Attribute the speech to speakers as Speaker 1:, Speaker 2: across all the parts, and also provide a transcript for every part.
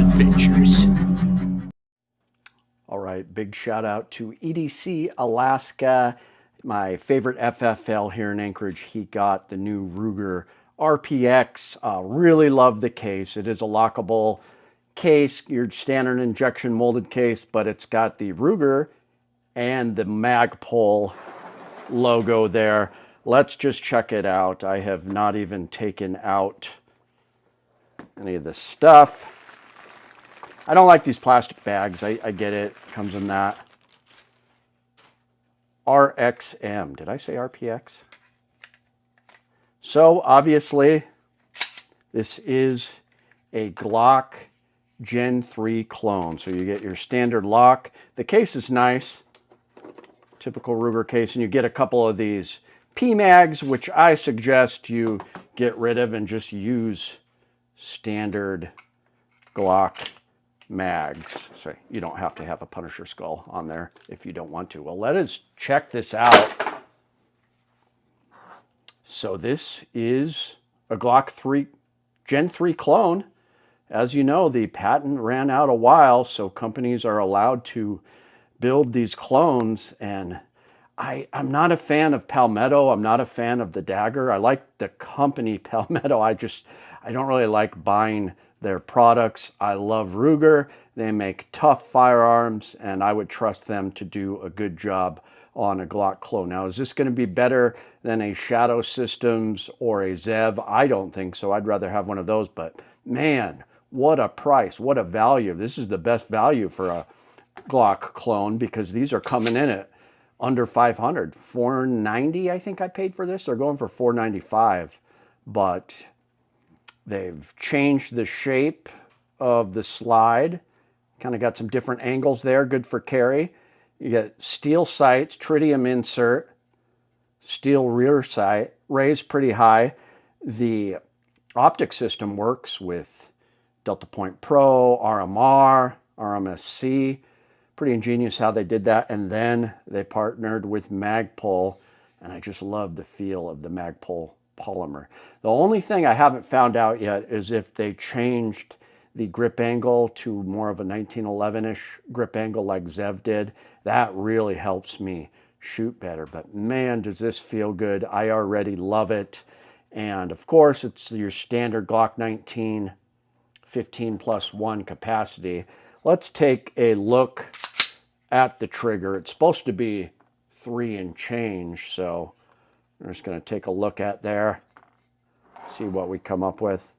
Speaker 1: adventures.
Speaker 2: All right, big shout out to EDC Alaska, my favorite FFL here in Anchorage. He got the new Ruger RPX. Really love the case. It is a lockable case, your standard injection molded case, but it's got the Ruger and the Magpul logo there. Let's just check it out. I have not even taken out any of the stuff. I don't like these plastic bags. I get it. Comes in that. RXM. Did I say RPX? So obviously, this is a Glock Gen 3 clone. So you get your standard lock. The case is nice. Typical Ruger case. And you get a couple of these P-mags, which I suggest you get rid of and just use standard Glock mags. So you don't have to have a Punisher skull on there if you don't want to. Well, let us check this out. So this is a Glock 3 Gen 3 clone. As you know, the patent ran out a while, so companies are allowed to build these clones, and I'm not a fan of Palmetto. I'm not a fan of the dagger. I like the company Palmetto. I don't really like buying their products. I love Ruger. They make tough firearms, and I would trust them to do a good job on a Glock clone. Now, is this going to be better than a Shadow Systems or a Zev? I don't think so. I'd rather have one of those, but man, what a price, what a value. This is the best value for a Glock clone because these are coming in at under 500. $490, I think I paid for this. They're going for $495, but they've changed the shape of the slide. Kind of got some different angles there, good for carry. You get steel sights, tritium insert, steel rear sight, raised pretty high. The optic system works with Delta Point Pro, RMR, RMSC. Pretty ingenious how they did that. And then they partnered with Magpul, and I just love the feel of the Magpul polymer. The only thing I haven't found out yet is if they changed the grip angle to more of a 1911-ish grip angle like Zev did. That really helps me shoot better. But man, does this feel good. I already love it. And of course, it's your standard Glock 19 15+1 capacity. Let's take a look at the trigger. It's supposed to be 3 and change, so we're just going to take a look at there, see what we come up with.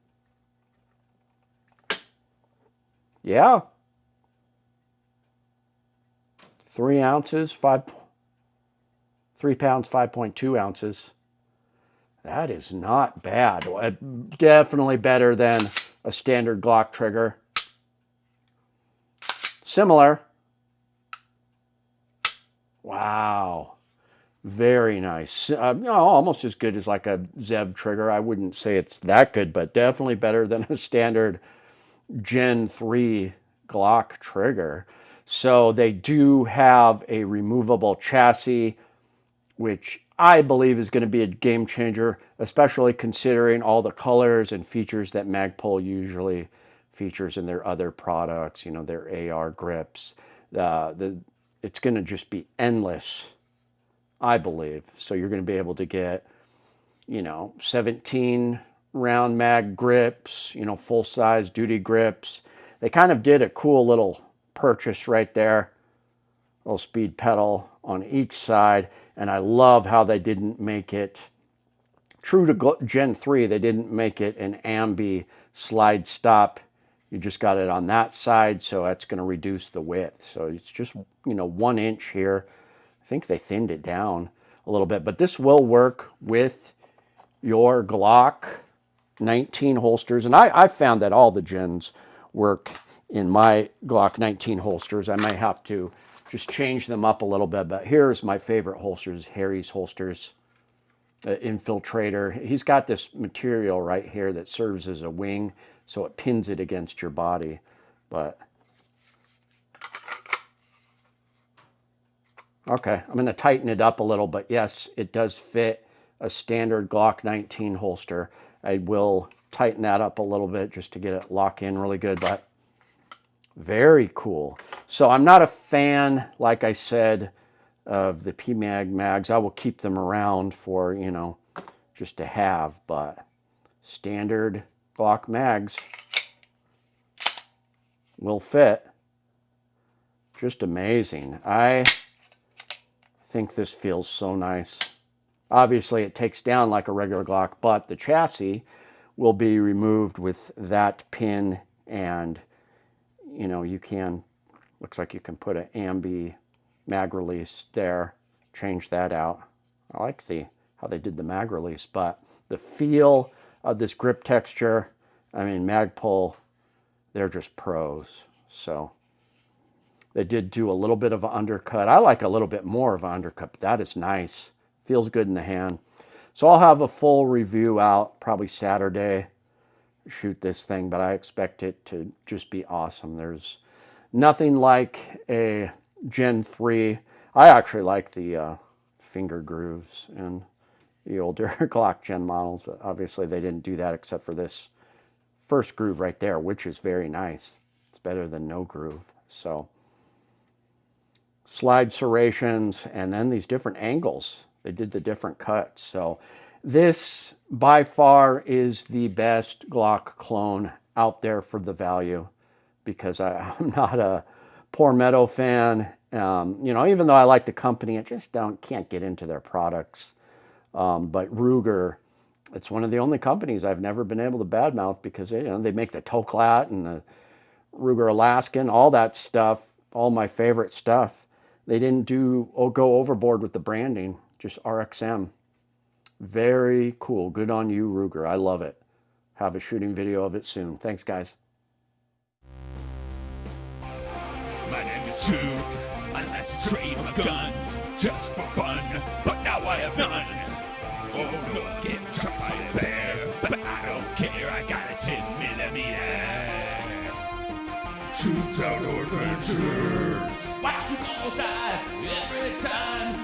Speaker 2: Yeah. 3 ounces, 3 pounds, 5.2 ounces. That is not bad. Definitely better than a standard Glock trigger. Similar. Wow. Very nice. Almost as good as like a Zev trigger. I wouldn't say it's that good, but definitely better than a standard Gen 3 Glock trigger. So they do have a removable chassis, which I believe is going to be a game changer, especially considering all the colors and features that Magpul usually features in their other products, you know, their AR grips. It's going to just be endless, I believe. So you're going to be able to get, 17 round mag grips, full-size duty grips. They kind of did a cool little purchase right there. Little speed pedal on each side. And I love how they didn't make it, true to Gen 3, they didn't make it an ambi slide stop. You just got it on that side, so that's going to reduce the width. So it's just, 1 inch here. I think they thinned it down a little bit, but this will work with your Glock 19 holsters. And I found that all the gens work in my Glock 19 holsters. I may have to just change them up a little bit, but here's my favorite holsters, Harry's holsters, Infiltrator. He's got this material right here that serves as a wing, so it pins it against your body. But okay, I'm going to tighten it up a little, but yes, it does fit a standard Glock 19 holster. I will tighten that up a little bit just to get it locked in really good, but Very cool. So I'm not a fan, like I said, of the PMag mags. I will keep them around for, you know, just to have, but standard Glock mags will fit. Just amazing. I think this feels so nice. Obviously, it takes down like a regular Glock, but the chassis will be removed with that pin, and you know, you can, looks like you can put an ambi mag release there, change that out. I like how they did the mag release, but the feel of this grip texture, I mean, Magpul, they're just pros. So they did do a little bit of an undercut. I like a little bit more of an undercut, but that is nice. Feels good in the hand. So I'll have a full review out probably Saturday, shoot this thing, but I expect it to just be awesome. There's nothing like a Gen 3. I actually like the finger grooves in the older Glock Gen models, but obviously they didn't do that except for this first groove right there, which is very nice. It's better than no groove. So slide serrations, and then these different angles. They did the different cuts. So this by far is the best Glock clone out there for the value, because I'm not a Poor Meadow fan. You know, even though I like the company, I just can't get into their products. But Ruger, it's one of the only companies I've never been able to badmouth, because they, you know, they make the Toklat and the Ruger Alaskan, all that stuff, all my favorite stuff. They didn't go overboard with the branding, just RXM. Very cool. Good on you, Ruger. I love it. Have a shooting video of it soon. Thanks, guys.
Speaker 1: My name is Chuke. I like to trade my guns just for fun, but now I have none. Oh, look, get shot by a bear, but I don't care. I got a 10mm. Chuke's Outdoor Adventures. Watch you all die every time.